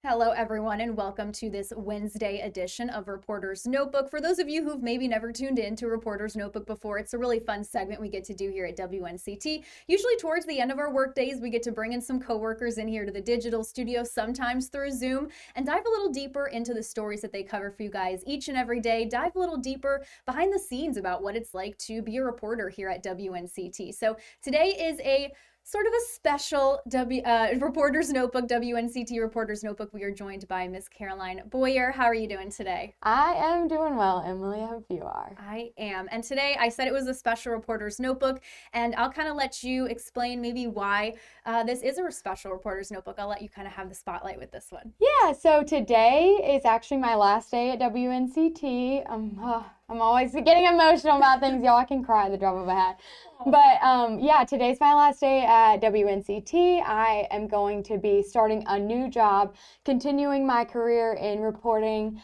Hello, everyone, and welcome to this Wednesday edition of Reporter's Notebook. For those of you who've maybe never tuned in to Reporter's Notebook before, it's a really fun segment we get to do here at WNCT. Usually towards the end of our work days, we get to bring in some coworkers in here to the digital studio, sometimes through Zoom, and dive a little deeper into the stories that they cover for you guys each and every day, dive a little deeper behind the scenes about what it's like to be a reporter here at WNCT. So today is a sort of a special Reporter's Notebook, WNCT Reporter's Notebook. We are joined by Miss Caroline Bowyer. How are you doing today? I am doing well, Emily. I hope you are. I am. And today I said it was a special Reporter's Notebook, and I'll kind of let you explain maybe why this is a special Reporter's Notebook. I'll let you kind of have the spotlight with this one. Yeah, so today is actually my last day at WNCT. I'm always getting emotional about things, y'all. I can cry at the drop of a hat. But yeah, today's my last day at WNCT. I am going to be starting a new job, continuing my career in reporting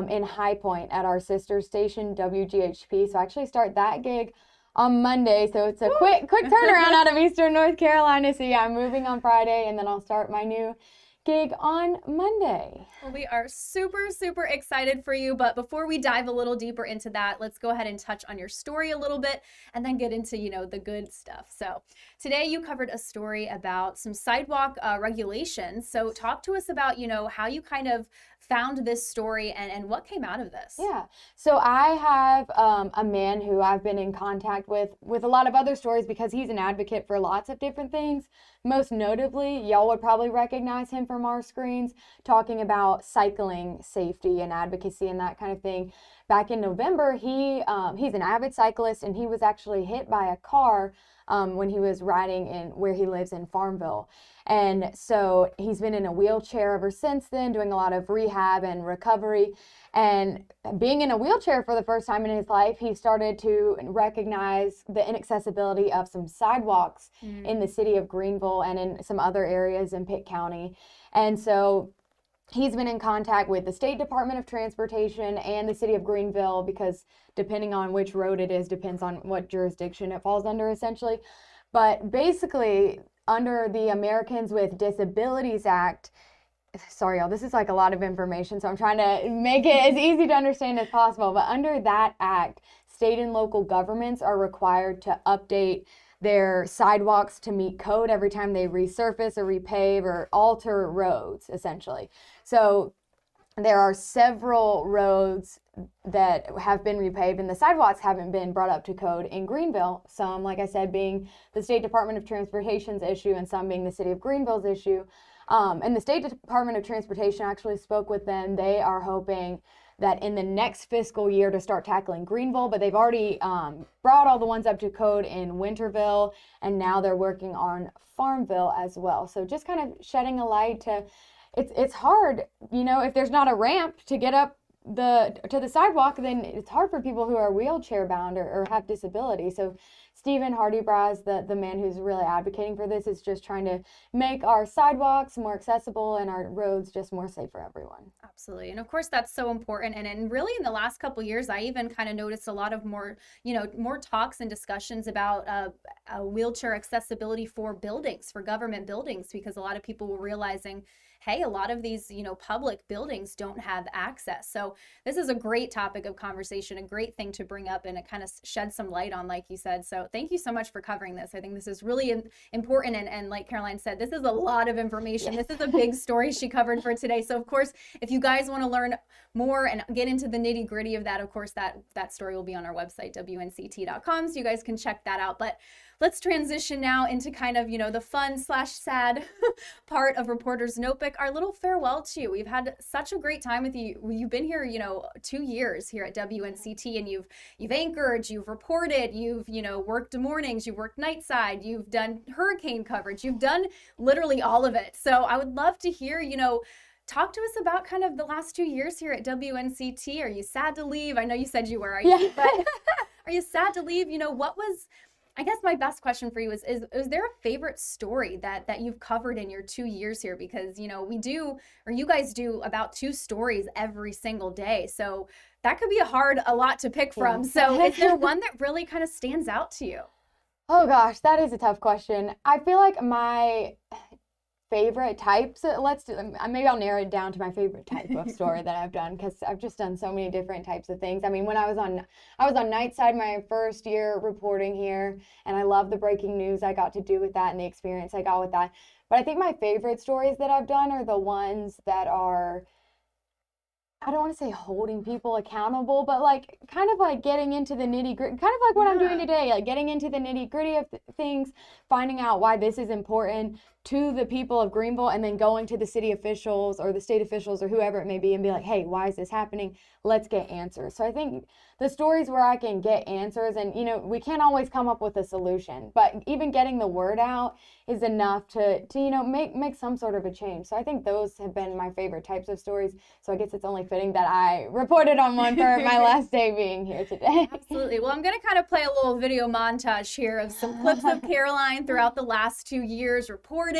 in High Point at our sister station, WGHP. So I actually start that gig on Monday. So it's a quick turnaround out of Eastern North Carolina. So yeah, I'm moving on Friday, and then I'll start my new gig on Monday. Well, we are super, super excited for you. But before we dive a little deeper into that, let's go ahead and touch on your story a little bit and then get into, the good stuff. So today you covered a story about some sidewalk regulations. So talk to us about, how you kind of found this story and what came out of this. Yeah. So I have a man who I've been in contact with a lot of other stories because he's an advocate for lots of different things. Most notably, y'all would probably recognize him from our screens talking about cycling safety and advocacy and that kind of thing. Back in November, he's an avid cyclist, and he was actually hit by a car when he was riding in where he lives in Farmville. And so he's been in a wheelchair ever since then, doing a lot of rehab and recovery. And being in a wheelchair for the first time in his life, he started to recognize the inaccessibility of some sidewalks in the city of Greenville and in some other areas in Pitt County. And so he's been in contact with the State Department of Transportation and the city of Greenville, because depending on which road it is, depends on what jurisdiction it falls under, essentially. But basically, under the Americans with Disabilities Act, sorry, y'all, this is like a lot of information, so I'm trying to make it as easy to understand as possible. But under that act, state and local governments are required to update their sidewalks to meet code every time they resurface or repave or alter roads, essentially. So there are several roads that have been repaved, and the sidewalks haven't been brought up to code in Greenville. Some, like I said, being the State Department of Transportation's issue, and some being the city of Greenville's issue. And the State Department of Transportation actually spoke with them. They are hoping that in the next fiscal year to start tackling Greenville, but they've already brought all the ones up to code in Winterville, and now they're working on Farmville as well. So just kind of shedding a light to, it's hard, if there's not a ramp to get up to the sidewalk, then it's hard for people who are wheelchair bound or have disability. So Stephen Hardybraz, the man who's really advocating for this, is just trying to make our sidewalks more accessible and our roads just more safe for everyone. Absolutely. And of course, that's so important. And really in the last couple of years, I even kind of noticed a lot of more talks and discussions about wheelchair accessibility for buildings, for government buildings, because a lot of people were realizing, hey, a lot of these, public buildings don't have access. So this is a great topic of conversation, a great thing to bring up, and it kind of sheds some light on, like you said. So thank you so much for covering this. I think this is really important. And like Caroline said, this is a lot of information. Yes. This is a big story she covered for today. So of course, if you guys want to learn more and get into the nitty gritty of that, of course, that story will be on our website, WNCT.com. So you guys can check that out. But let's transition now into kind of, the fun/sad part of Reporter's Notebook, our little farewell to you. We've had such a great time with you. You've been here, 2 years here at WNCT, and you've anchored, you've reported, you've, worked mornings, you've worked nightside, you've done hurricane coverage, you've done literally all of it. So I would love to hear, talk to us about kind of the last 2 years here at WNCT. Are you sad to leave? I know you said you were, but are you sad to leave? What was, I guess my best question for you is there a favorite story that you've covered in your 2 years here? Because, we do, or you guys do about 2 stories every single day. So that could be a lot to pick from. So is there one that really kind of stands out to you? Oh gosh, that is a tough question. I feel like my favorite types, maybe I'll narrow it down to my favorite type of story that I've done, because I've just done so many different types of things. I mean, when I was on night side my first year reporting here, and I love the breaking news I got to do with that and the experience I got with that. But I think my favorite stories that I've done are the ones that are, I don't want to say holding people accountable, but like kind of like getting into the nitty gritty, kind of like what I'm doing today, like getting into the nitty gritty of things, finding out why this is important to the people of Greenville, and then going to the city officials or the state officials or whoever it may be and be like, hey, why is this happening? Let's get answers. So I think the stories where I can get answers, and we can't always come up with a solution, but even getting the word out is enough to make some sort of a change. So I think those have been my favorite types of stories. So I guess it's only fitting that I reported on one for my last day being here today. Absolutely. Well, I'm going to kind of play a little video montage here of some clips of Caroline throughout the last 2 years reporting.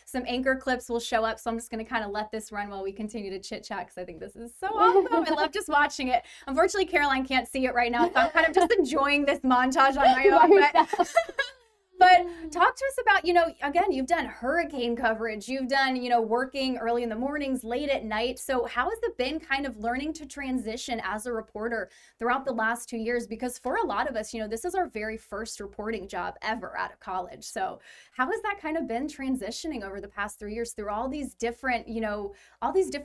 Some anchor clips will show up, so I'm just going to kind of let this run while we continue to chit chat, because I think this is so awesome. I love just watching it. Unfortunately, Caroline can't see it right now, so I'm kind of just enjoying this montage on my own. But talk to us about, again, you've done hurricane coverage. You've done, working early in the mornings, late at night. So how has it been kind of learning to transition as a reporter throughout the last 2 years? Because for a lot of us, this is our very first reporting job ever out of college. So how has that kind of been transitioning over the past 3 years through all these different,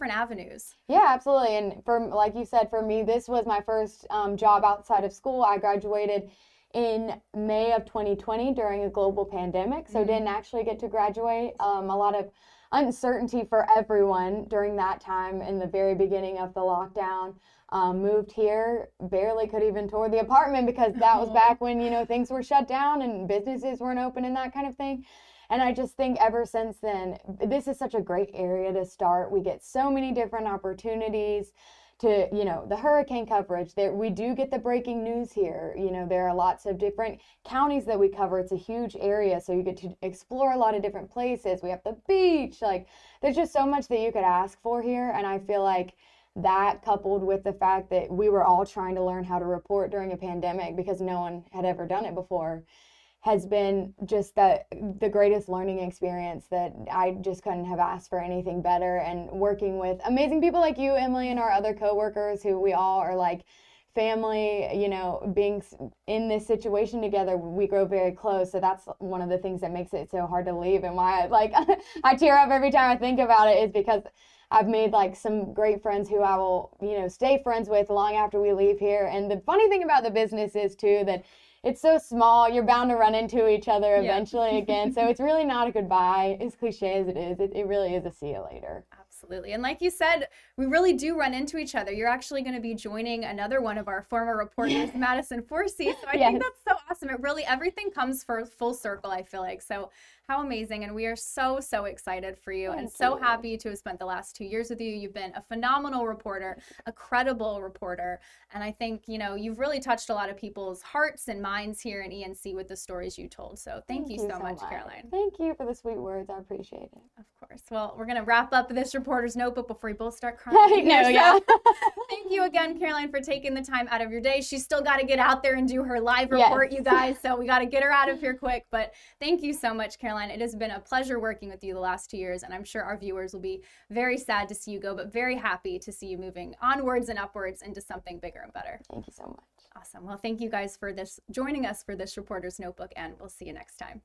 avenues? Yeah, absolutely. And like you said, for me, this was my first job outside of school. I graduated in May of 2020 during a global pandemic, so didn't actually get to graduate. A lot of uncertainty for everyone during that time in the very beginning of the lockdown. Moved here, barely could even tour the apartment, because that was back when things were shut down and businesses weren't open and that kind of thing. And I just think ever since then, this is such a great area to start. We get so many different opportunities to, the hurricane coverage. We do get the breaking news here. There are lots of different counties that we cover. It's a huge area, so you get to explore a lot of different places. We have the beach. Like, there's just so much that you could ask for here. And I feel like that, coupled with the fact that we were all trying to learn how to report during a pandemic because no one had ever done it before, has been just the greatest learning experience that I just couldn't have asked for anything better. And working with amazing people like you, Emily, and our other coworkers, who we all are like family, being in this situation together, we grow very close. So that's one of the things that makes it so hard to leave, and why I tear up every time I think about it, is because I've made like some great friends who I will, stay friends with long after we leave here. And the funny thing about the business is too, that it's so small, you're bound to run into each other eventually again. So it's really not a goodbye, as cliche as it is. It really is a see you later. Absolutely. And like you said, we really do run into each other. You're actually going to be joining another one of our former reporters, Madison Forsey. So I think that's so awesome. It really, everything comes for full circle, I feel like. So how amazing. And we are so, so excited for you. Thank and so you. happy to have spent the last 2 years with you. You've been a phenomenal reporter, a credible reporter. And I think, you've really touched a lot of people's hearts and minds here in ENC with the stories you told. So thank you so much, Caroline. Thank you for the sweet words. I appreciate it. Of course. Well, we're going to wrap up this reporter's notebook before we both start crying. Thank you again, Caroline, for taking the time out of your day. She's still got to get out there and do her live report, you guys. So we got to get her out of here quick. But thank you so much, Caroline. It has been a pleasure working with you the last 2 years. And I'm sure our viewers will be very sad to see you go, but very happy to see you moving onwards and upwards into something bigger and better. Thank you so much. Awesome. Well, thank you guys for joining us for this reporter's notebook, and we'll see you next time.